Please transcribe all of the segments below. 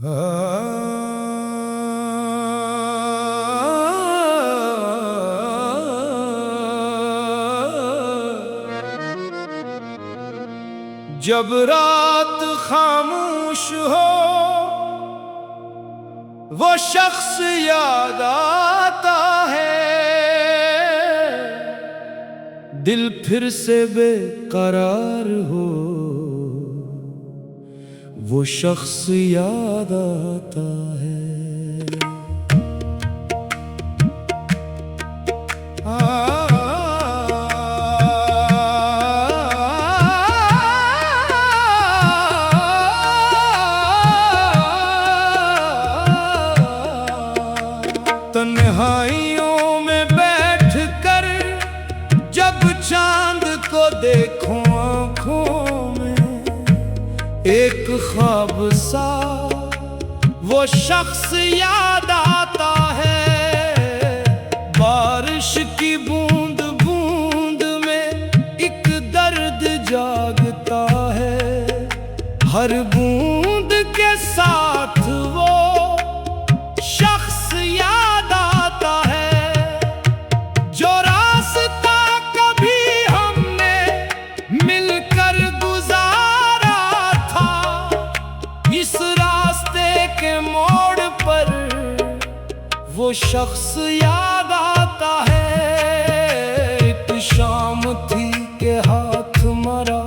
जब रात खामोश हो वो शख्स याद आता है, दिल फिर से बेकरार हो वो शख्स याद आता है। तन्हाइयों में बैठ कर जब चांद को देखो आँखों में, एक ख्वाब सा वो शख्स याद आता है। बारिश की बूंद बूंद में एक दर्द जागता है, हर बूंद के साथ वो शख्स याद आता है। जो रास्ता कभी हमने मिलकर गुजारा था, इस रास्ते के मोड़ पर वो शख्स याद आता है। एक शाम थी के हाथ मरा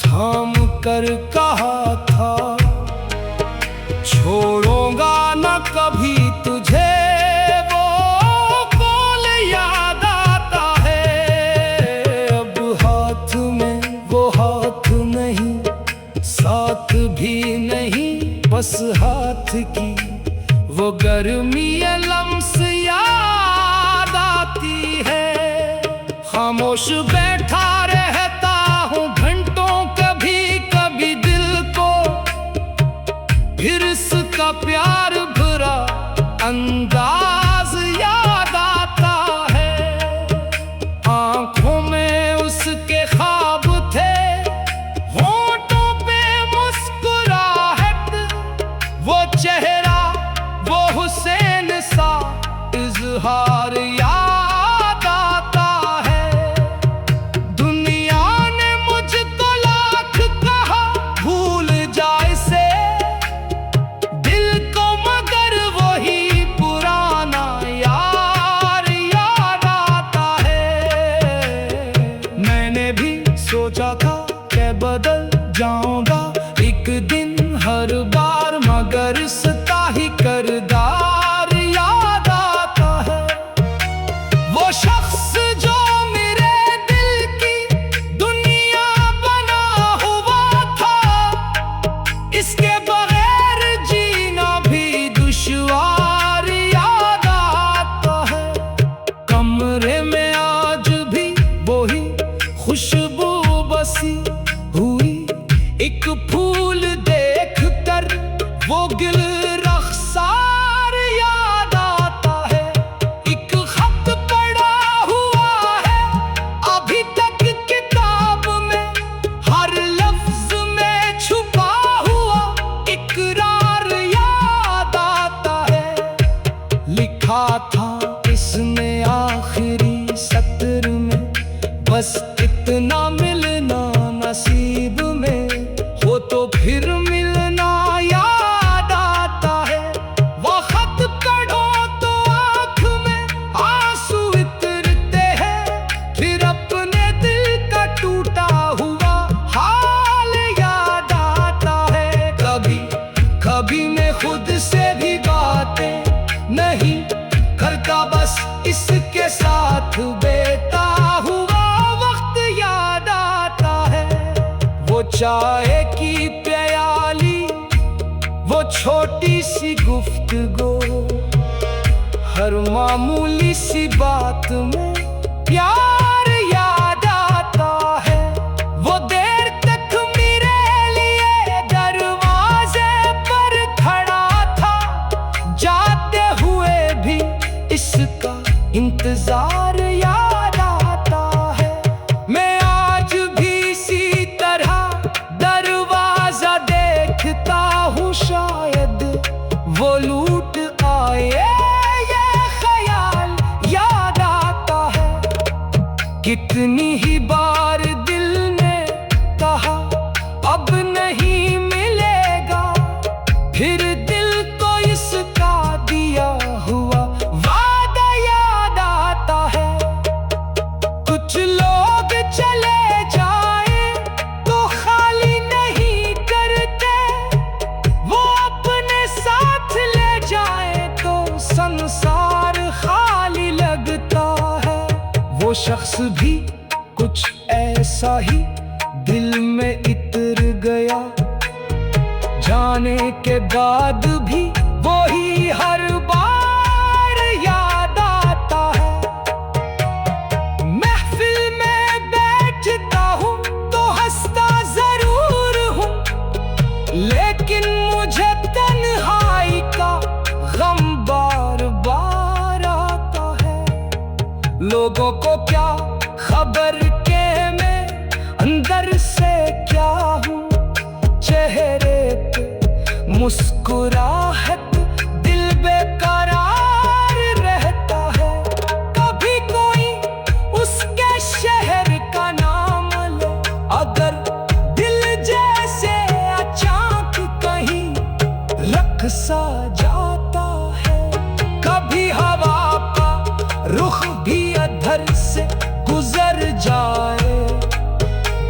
थाम कर कहा था, छोड़ूंगा न कभी तुझे, वो बोल याद आता है। अब हाथ में वो हाथ नहीं, साथ भी नहीं, बस हाथ की वो गर्मी लम्स याद आती है। खामोश बैठा रहता हूँ घंटों, कभी कभी दिल को फिर इसका प्यार भरा अंदाज याद आता है। आंखों में उसके ख्वाब थे, होंठों पे मुस्कुराहट, वो चेहरा वो हुसैन सा इज़हार याद आता है। दुनिया ने मुझको लाख कहा भूल जाए से, दिल को मगर वही पुराना यार याद आता है। मैंने भी सोचा था कि बदल जाऊंगा एक दिन, हर बार मगर सता ही करदार याद आता है। वो शख्स जो मेरे दिल की दुनिया बना हुआ था, इसके बगैर जीना भी दुश्वार याद आता है। कमरे में आज भी वही खुशबू बसी हुई, एक फूल देख कर वो गिल रख्सार याद आता है। एक खत पड़ा हुआ है अभी तक किताब में, हर लफ्ज में छुपा हुआ इकरार याद आता है। लिखा था इसने आखिरी सत्र में, बस इतना मिलना नसीब में हो तो फिर मिलना याद आता है। वो खत पढ़ो तो आँख में आंसू उतरते हैं, फिर अपने दिल का टूटा हुआ हाल याद आता है। कभी कभी मैं खुद से भी बातें नहीं करता, बस इसके साथ बेता हुआ वक्त याद आता है। वो चाय की प्याली, वो छोटी सी गुफ्तगू, हर मामूली सी बात में प्यार याद आता है। वो देर तक मेरे लिए दरवाजे पर खड़ा था, जाते हुए भी इसका इंतजार याद आता है। मैं आज भी इसी तरह दरवाजा देखता हूँ, शायद वो लूट आए, ये ख्याल याद आता है। कितनी ही बार दिल ने कहा अब नहीं मिलेगा, फिर दिल को इसका दिया हुआ वादा याद आता है। कुछ लोग चले जाए तो खाली नहीं करते, वो अपने साथ ले जाए तो संसार खाली लगता है। वो शख्स भी कुछ ऐसा ही दिल में इतर गया, जाने के बाद भी वही हर बार याद आता है। महफिल में बैठता हूँ तो हंसता जरूर हूँ, लेकिन मुझे तन्हाई का गम बार बार आता है। लोगों को क्या खबर के मैं अंदर से क्या हूँ, चेहरे पे मुस्कुराहट, दिल बेकरार रहता है। कभी कोई उसके शहर का नाम ले, अगर दिल जैसे अचानक कहीं रख सा जाता है। कभी हवा का रुख भी अधर से गुजर जाए,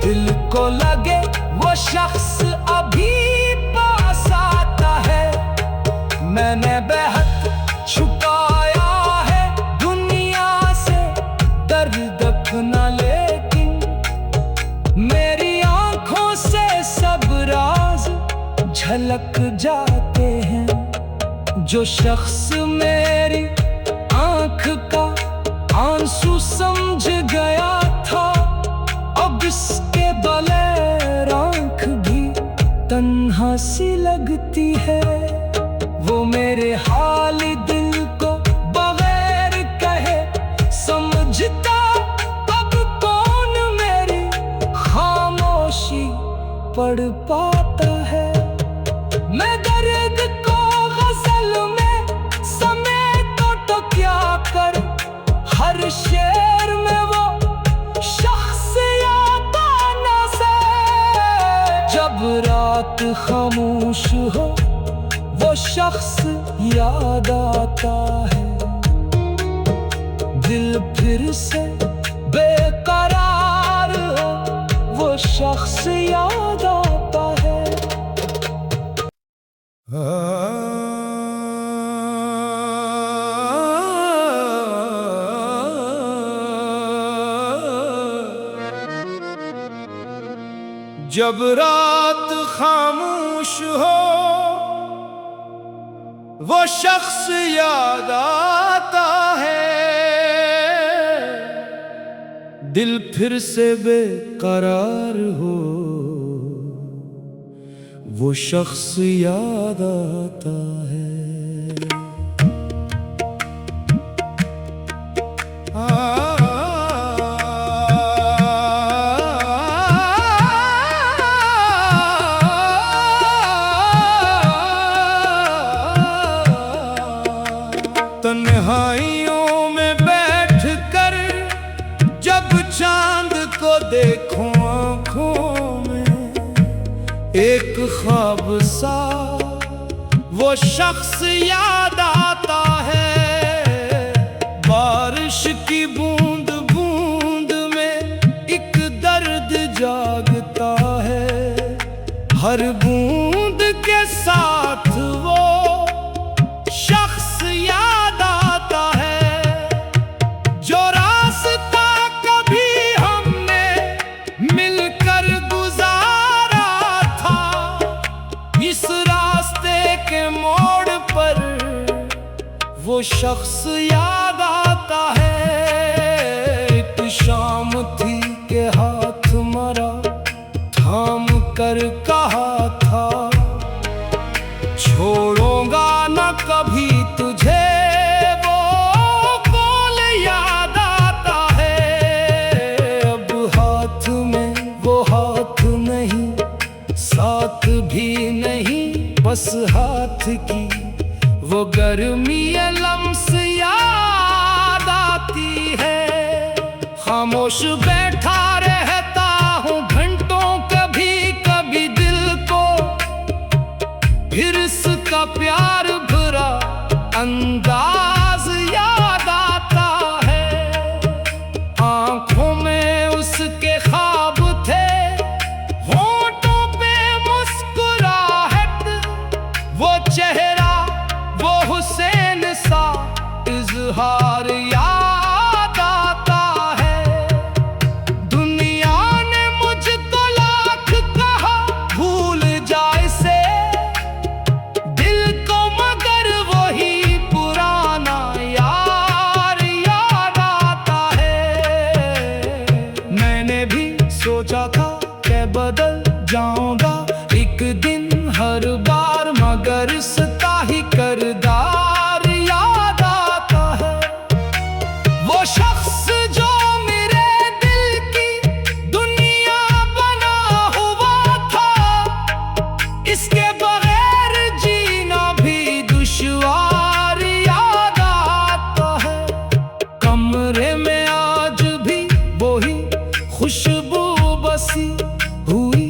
दिल को लगे वो शख्स अभी पास आता है। मैंने बेहद छुपाया है दुनिया से दर्द अपना, लेकिन मेरी आंखों से सब राज झलक जाते हैं। जो शख्स मेरी आंख का आंसू समझ गया था, अब इसके बगैर आंख भी तन्हा सी लगती है। वो मेरे हाल दिल को बगैर कहे समझता, अब कौन मेरी खामोशी पढ़ पाता है। मैं दर्द को गजल में समेटो तो क्या करूं, हर शेर में वो शख्स याद आना से। जब रात खामोश हो वो शख्स याद आता है, दिल फिर से बेकरार हो वो शख्स याद आता है। जब रात खामोश हो वो शख्स याद आता है, दिल फिर से बेकरार हो वो शख्स याद आता है। तन्हाइयों में बैठ कर जब चांद को देखूं आँखों में, एक ख्वाब सा वो शख्स याद आता है। बारिश की बूंद बूंद में एक दर्द जागता है, हर बूंद के साथ वो शख्स याद आता है। जो रास्ता कभी हमने मिलकर गुजारा था, इस रास्ते के मोड़ पर वो शख्स याद आता है। एक शाम थी के हाथ मरा थाम कर कहा था, छोड़ूंगा न कभी तुझे, वो बोल याद आता है। अब हाथ में वो हाथ नहीं, साथ भी नहीं, बस हाथ की वो गर्मी लम्स याद आती है। खामोश बैठा रहता हूँ घंटों, कभी कभी दिल को फिर इसका प्यार भरा अंदाज याद आता है। आंखों में उसके ख्वाब थे, होंठों पे मुस्कुराहट, वो चेहरा, वो हुसैन सा इज़हार याद आता है। दुनिया ने मुझको लाख कहा भूल जा इसे, दिल को मगर वही पुराना यार याद आता है। मैंने भी सोचा था कि बदल जाऊंगा एक दिन हर बार, मगर सता ही करदार याद आता है। वो शख्स जो मेरे दिल की दुनिया बना हुआ था, इसके बगैर जीना भी दुश्वार याद आता है। कमरे में आज भी वही खुशबू बसी हुई,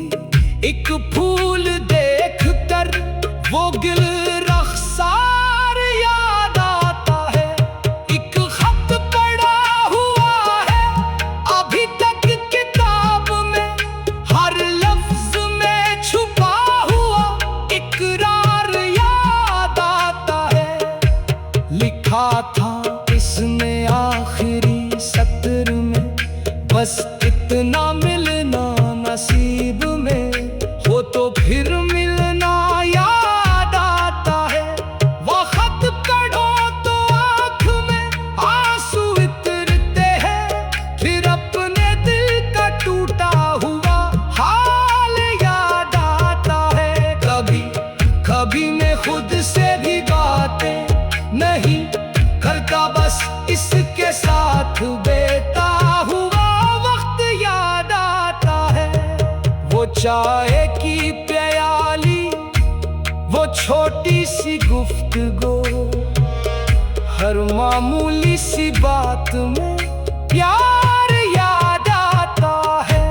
एक फूल देखकर वो गिल रख्सार याद आता है। एक खत पड़ा हुआ है अभी तक किताब में, हर लफ्ज में छुपा हुआ इकरार याद आता है। लिखा था इसने आखिरी सत्र में, बस इतना मिलना नसीब में हो तो फिर मिलना याद आता है। वो खत पढ़ो तो आँख में आंसू उतरते हैं, फिर अपने दिल का टूटा हुआ हाल याद आता है। कभी कभी मैं खुद से भी बातें नहीं करता, बस इसके साथ बेटा हुआ वक्त याद आता है। वो चाय की प्याली, वो छोटी सी गुफ्तगू, हर मामूली सी बात में प्यार याद आता है।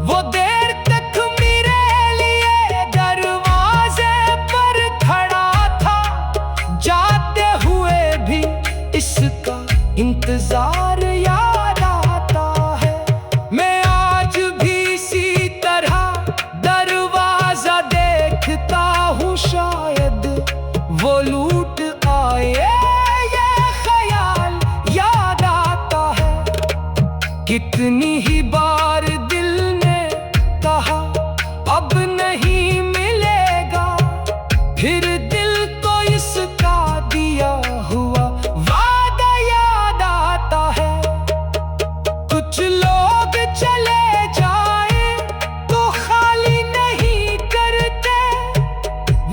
वो देर तक मेरे लिए दरवाजे पर खड़ा था, जाते हुए भी इसका इंतजार याद आता है। मैं आज भी इसी तरह दरवाजा देखता हूँ, शायद वो लूट आए, ये ख्याल याद आता है। कितनी ही बार दिल ने कहा अब नहीं मिलेगा, फिर दिल को इसका दिया हुआ वादा याद आता है। कुछ लोग चले जाए तो खाली नहीं करते,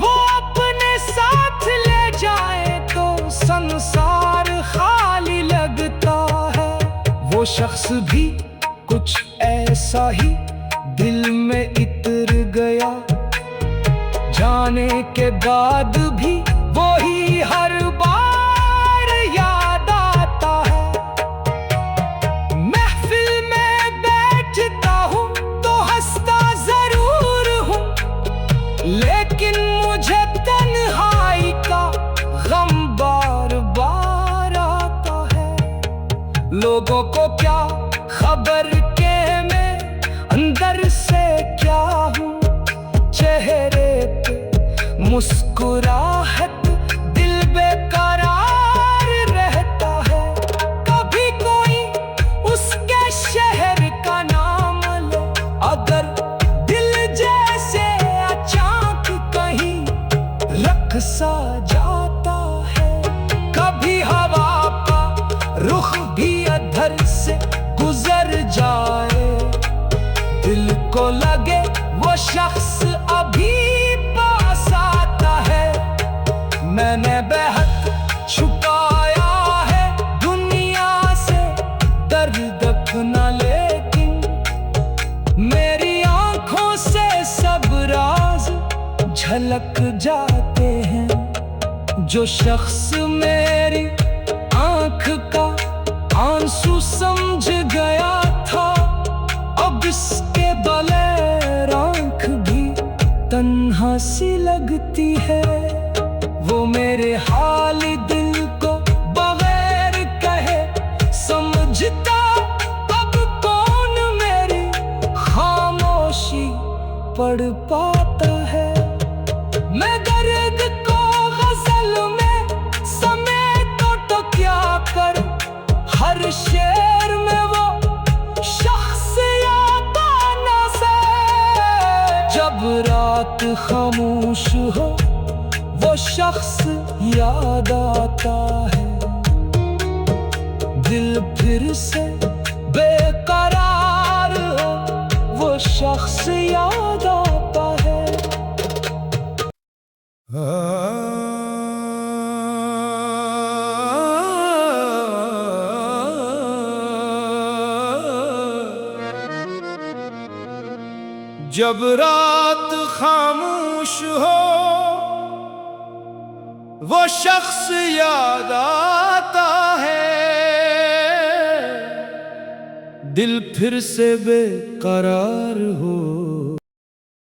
वो अपने साथ ले जाए तो संसार खाली लगता है। वो शख्स भी कुछ ऐसा ही दिल में इतर गया, जाने के बाद भी वही हर बार याद आता है। महफिल में बैठता हूँ तो हंसता जरूर हूँ, लेकिन मुझे तन्हाई का गम बार बार आता है। लोगों को क्या खबर के मैं अंदर से क्या हूँ, चेहरे पे मुस्कुराहट, दिल बेकरार रहता है। कभी कोई उसके शहर का नाम ले, अगर दिल जैसे अचानक कहीं रख सा जाता है। कभी हवा का रुख भी अधर से गुजर जाए, दिल को लगे वो शख्स अभी पास आता है। मैंने बेहद छुपाया है दुनिया से दर्द अपना, लेकिन मेरी आंखों से सब राज झलक जाते हैं। जो शख्स मेरी आंख का आंसू समझ गया था, अब इसके बगैर आंख भी तन्हा सी लगती है। वो मेरे हाल दिल को बगैर कहे समझता, अब कौन मेरी खामोशी पढ़ पाता है। मैं दर्द को गजल में समेटो तो क्या कर, हर शेर में वो शख्स याद आना से। जब रात खामोश हो वो शख्स याद आता है, दिल फिर से बेकरार हो वो शख्स याद आता है। जब रात खामोश हो वो शख्स याद आता है, दिल फिर से बेकरार हो